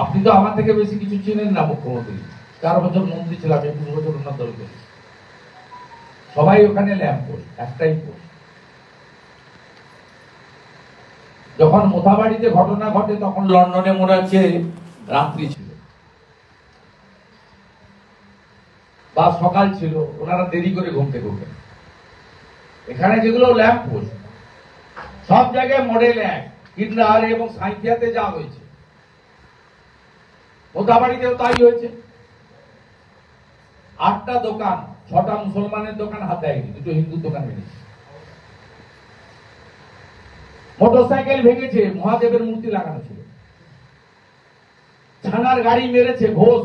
আপনি তো আমার থেকে বেশি কিছু চিনেন না। মুখ্যমন্ত্রী 4 বছর মন্ত্রী ছিলাম, 21 বছর ওনার দল করেছি। সবাই ওখানে ল্যাম্প পোস্ট, একটাই পোস্ট। যখন মোথাবাড়িতে ঘটনা ঘটে তখন লন্ডনে মনে হচ্ছে রাত্রি ছিল বা সকাল ছিল, ওনারা দেরি করে ঘুম থেকে ওঠেন। এখানে যেগুলো ল্যাম্প পোস্ট সব জায়গায় মডেল এক, কিন্ডার এবং সাঁইথিয়াতে যা হয়েছে, মোথাবাড়িতেও তাই হয়েছে। 8টা দোকান, 6টা মুসলমানের দোকান হাত দেয়নি, 2টো হিন্দু দোকান ভেঙেছে। মোটরসাইকেল ভেঙেছে, মহাদেবের মূর্তি লাগানো ছিল। ছানার গাড়ি মেরেছে ঘোষ,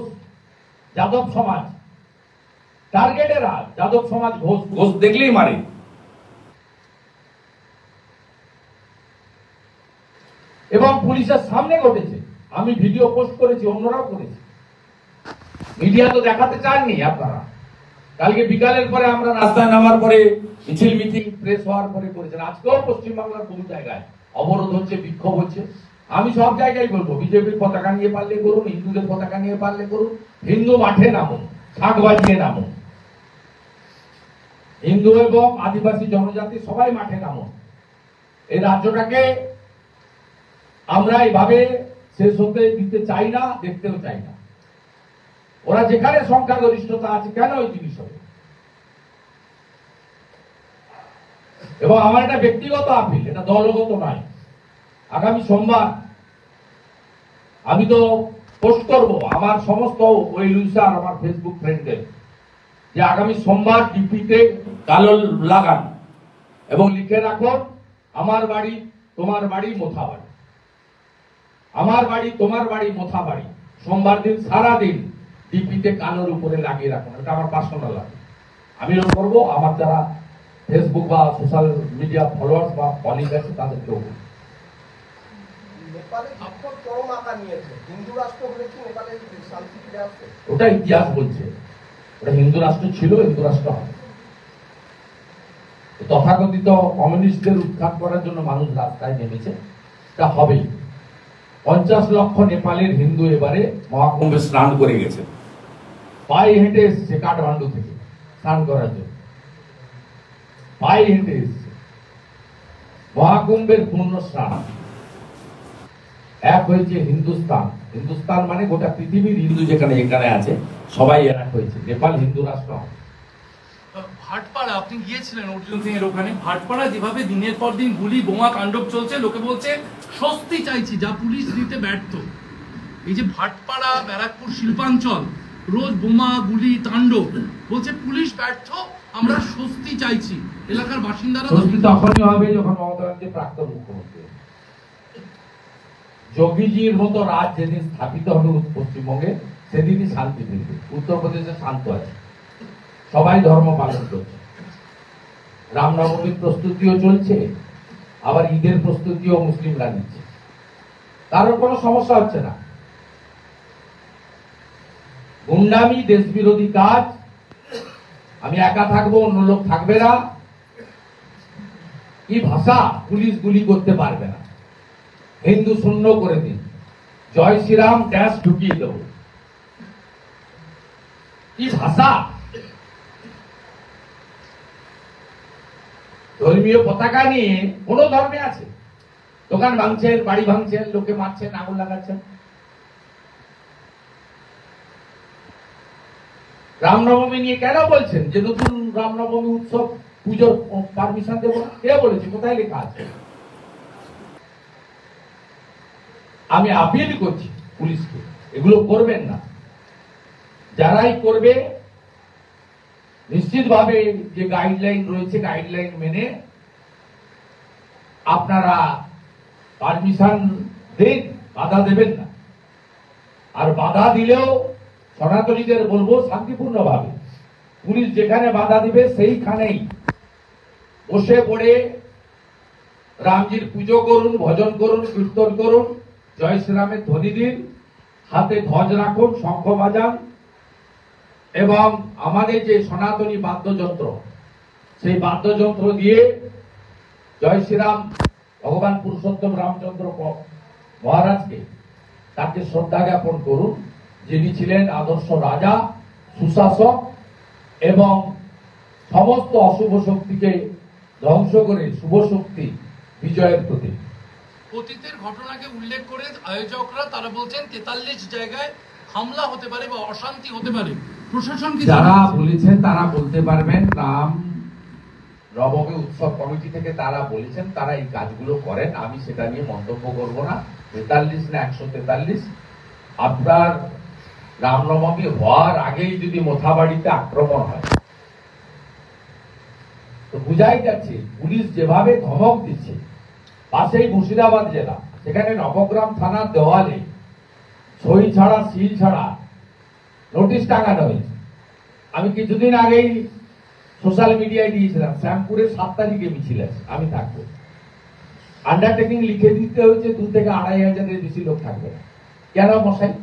যাদব সমাজ টার্গেটেরা, যাদব সমাজ ঘোষ দেখলেই মারে। এবং পুলিশের সামনে ঘটেছে, আমি ভিডিও পোস্ট করেছি, অন্যরাও করেছে। মিডিয়া তো দেখাতে চাননি আপনারা। কালকে বিকালের পরে আমরা রাস্তায় নামার পরে মিছিল মিটিং প্রেস হওয়ার পরে করেছেন। আজকেও পশ্চিমবাংলার বহু জায়গায় অবরোধ হচ্ছে, বিক্ষোভ হচ্ছে। আমি সব জায়গায় বলবো, বিজেপির পতাকা নিয়ে পারলে করুন, হিন্দুদের পতাকা নিয়ে পারলে করুন, হিন্দু মাঠে নামুন, শাক বাজিয়ে নামুন, হিন্দু এবং আদিবাসী জনজাতি সবাই মাঠে নামুন। এই রাজ্যটাকে আমরা এইভাবে শেষ হতে দিতে চাই না, দেখতেও চাই না। ওরা যেখানে সংখ্যাগরিষ্ঠতা আছে, কেন ওই জিনিস হবে? এবং আমার এটা ব্যক্তিগত আপিল, এটা দলগত নয়। আগামী সোমবার আমি তো পোস্ট করব আমার সমস্ত ওই লুইসার আমার ফেসবুক ফ্রেন্ডদের, যে আগামী সোমবার ডিপিতে কালো লাগান এবং লিখে রাখুন, আমার বাড়ি তোমার বাড়ি মোথাবাড়ি, আমার বাড়ি তোমার বাড়ি মোথাবাড়ি। সোমবার দিন সারা দিন ডিপিতে কালোর উপরে লাগিয়ে রাখুন। এটা আমার পার্সোনাল লাগে, আমি এরকম করবো। আমার যারা ফেসবুক বা সোশ্যাল মিডিয়া ফলোয়ার্স বা কলিগ আছে তাদেরকেও। ওটা ইতিহাস বলছে, ওটা হিন্দু রাষ্ট্র ছিল, হিন্দু রাষ্ট্র হবে। তথাকথিত কমিউনিস্টদের উৎখাত করার জন্য মানুষ রাস্তায় নেমেছে, তা হবেই। 50 লক্ষ নেপালের হিন্দু এবারে মহাকুম্ভে স্নান করে গেছে, পায়ে হেঁটে এসছে কাঠমান্ডু থেকে স্নান করার জন্য, পায়ে হেঁটে এসছে। মহাকুম্ভের পূর্ণ স্নান এক হয়েছে হিন্দুস্তান। হিন্দুস্তান মানে গোটা পৃথিবীর হিন্দু যেখানে যেখানে আছে সবাই এক হয়েছে। নেপাল হিন্দু রাষ্ট্র। ভাটপাড়া আপনি গিয়েছিলেন অর্জুন সিং এর ওখানে। ভাটপাড়া যেভাবে দিনের পর দিন গুলি বোমা কাণ্ডব চলছে, লোকে বলছে স্বস্তি চাইছি, যা পুলিশ দিতে ব্যর্থ। এই যে ভাটপাড়া, ব্যারাকপুর শিল্পাঞ্চল, রোজ বোমা গুলি তাণ্ডব, বলছে পুলিশ ব্যর্থ, আমরা স্বস্তি চাইছি। এলাকার বাসিন্দারা স্বস্তি তখনই হবে যখন মমতা ব্যানার্জি প্রাক্তন মুখ্যমন্ত্রী। যোগীজির মতো রাজ যেদিন স্থাপিত হবে পশ্চিমবঙ্গে, সেদিনই শান্তি ফিরবে। উত্তরপ্রদেশে শান্ত আছে, সবাই ধর্ম পালন করছে, রামনবমীর প্রস্তুতিও চলছে, আবার ঈদের প্রস্তুতিও মুসলিমরা নিচ্ছে, কারোর কোনো সমস্যা হচ্ছে না। গুন্ডামি, দেশ বিরোধী কাজ, আমি একা থাকবো, অন্য লোক থাকবে না, কি ভাষা, পুলিশ গুলি করতে পারবে না, হিন্দু শূন্য করে দিন, জয় শ্রীরাম ড্যাশ ঢুকিয়ে দেব, কি ভাষা। ধর্মীয় পতাকা নিয়ে কোন ধর্মে আছে, দোকান ভাঙছেন, বাড়ি ভাঙছেন, লোকে মারছেন, আগুন লাগাচ্ছেন। রামনবমী নিয়ে কেন বলছেন যে নতুন রামনবমী উৎসব পুজোর পারমিশন দেবো না? কে বলেছে? কোথায় লেখা আছে? আমি আপিল করছি পুলিশকে, এগুলো করবেন না। যারাই করবে নিশ্চিতভাবে যে গাইডলাইন রয়েছে, গাইডলাইন মেনে আপনারা পারমিশন দিন, বাধা দেবেন না। আর বাধা দিলেও সনাতনীদের বলবো শান্তিপূর্ণভাবে, পুলিশ যেখানে বাধা দিবে সেইখানেই বসে পড়ে রামজির পুজো করুন, ভজন করুন, কীর্তন করুন, জয় শ্রীরামের ধ্বনি দিন, হাতে ধ্বজ রাখুন, শঙ্খ বাজান, এবং আমাদের যে সনাতনী বাদ্যযন্ত্র, সেই বাদ্যযন্ত্র দিয়ে জয় শ্রীরাম ভগবান পুরুষোত্তম রামচন্দ্র মহারাজকে তাকে শ্রদ্ধা জ্ঞাপন করুন, যিনি ছিলেন আদর্শ রাজা, সুশাসক এবং সমস্ত অশুভ শক্তিকে ধ্বংস করে শুভ শক্তি বিজয়ের প্রতীক। অতীতের ঘটনাকে উল্লেখ করে আয়োজকরা তারা বলছেন 43 জায়গায় হামলা হতে পারে বা অশান্তি হতে পারে। প্রশাসন কি যারা বলেছেন তারা বলতে পারবেন, নাম নবমী উৎসব কমিটি থেকে তারা বলেছেন, তারা এই কাজগুলো করেন, আমি সেটা নিয়ে মন্তব্য করব না। 43 না 143, আপনার রামনবমী হওয়ার আগেই যদি মোথাবাড়িতে আক্রমণ হয় তো বুঝাই যাচ্ছে পুলিশ যেভাবে ধমক দিচ্ছে। পাশেই মুর্শিদাবাদ জেলা, সেখানে নবগ্রাম থানার দেওয়ালে সই ছাড়া সিল ছাড়া নোটিশ টাঙানো হয়েছে। আমি কিছুদিন আগেই সোশ্যাল মিডিয়ায় দিয়েছিলাম, শ্যামপুরের 7 তারিখে মিছিল আছে, আমি থাকবো। আন্ডারটেকিং লিখে দিতে হয়েছে 2 থেকে 2,500-এর বেশি লোক থাকবে না। কেন মশাই?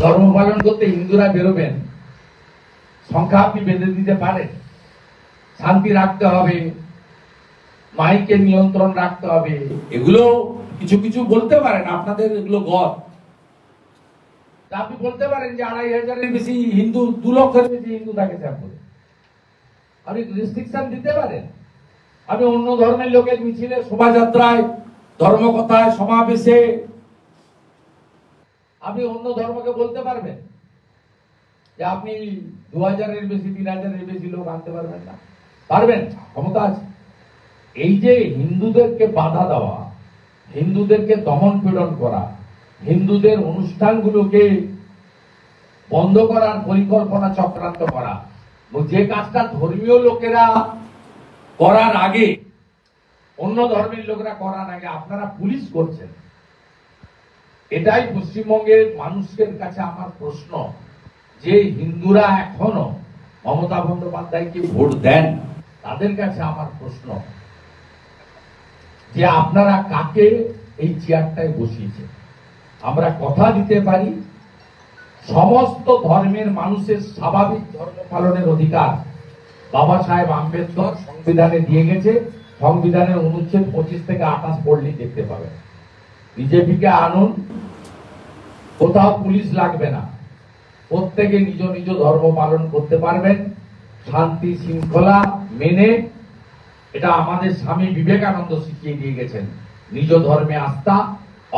ধর্ম পালন করতে হিন্দুরা বেরোবেন, সংখ্যা আপনি বেঁধে দিতে পারেন? শান্তি রাখতে হবে, মাইকে নিয়ন্ত্রণ রাখতে হবে, এগুলো কিছু কিছু বলতে পারেন, আপনাদের এগুলো গদ। আপনি বলতে পারেন যে 2,500-এর বেশি হিন্দু, 2 লক্ষের বেশি হিন্দু থাকে শ্যামপুরে, আপনি রেস্ট্রিকশন দিতে পারেন। আমি অন্য ধর্মের লোকের মিছিলে, শোভাযাত্রায়, ধর্মকথায়, সমাবেশে আপনি অন্য ধর্মকে বলতে পারবেন যে আপনি 2,000-এর বেশি, 3,000-এর বেশি লোক আনতে পারবেন না? পারবেন, ক্ষমতা আছে। এই যে হিন্দুদেরকে বাধা দেওয়া, হিন্দুদেরকে দমন পীড়ন করা, হিন্দুদের অনুষ্ঠানগুলোকে বন্ধ করার পরিকল্পনা চক্রান্ত করা, যে কাজটা ধর্মীয় লোকেরা করার আগে, অন্য ধর্মের লোকেরা করার আগে আপনারা পুলিশ করছেন, এটাই পশ্চিমবঙ্গের মানুষের কাছে আমার প্রশ্ন। যে হিন্দুরা এখনো মমতা বন্দ্যোপাধ্যায়কে ভোট দেন, তাদের কাছে আমার প্রশ্ন যে আপনারা কাকে এই চেয়ারটায় বসিয়েছেন? আমরা কথা দিতে পারি, সমস্ত ধর্মের মানুষের স্বাভাবিক ধর্ম পালনের অধিকার বাবা সাহেব আম্বেদকর সংবিধানে দিয়ে গেছে। সংবিধানের অনুচ্ছেদ 25 থেকে 28 পড়লেই দেখতে পাবেন। বিজেপিকে আনুন, কোথাও পুলিশ লাগবে না, প্রত্যেকে নিজ নিজ ধর্ম পালন করতে পারবেন শান্তি শৃঙ্খলা মেনে। এটা আমাদের স্বামী বিবেকানন্দ শিখিয়ে দিয়ে গেছেন, নিজ ধর্মে আস্থা,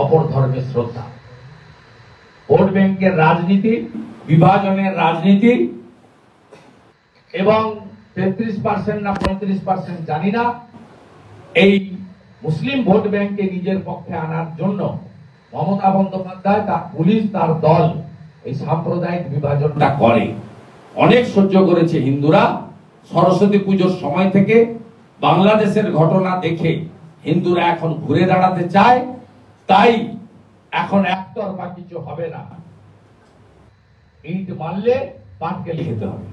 অপর ধর্মে শ্রদ্ধা। ভোট ব্যাংকের রাজনীতি, বিভাজনের রাজনীতি এবং 33% না 35% জানি না, এই মুসলিম ভোট ব্যাংককে নিজের পক্ষে আনার জন্য মমতা বন্দ্যোপাধ্যায়, তার পুলিশ, তার দল এই সাম্প্রদায়িক বিভাজনটা করে। অনেক সহ্য করেছে হিন্দুরা। সরস্বতী পুজোর সময় থেকে বাংলাদেশের ঘটনা দেখে হিন্দুরা এখন ঘুরে দাঁড়াতে চায়, তাই এখন একতরফা কিছু হবে না। ইট মারলে পাটকেল খেতে হবে।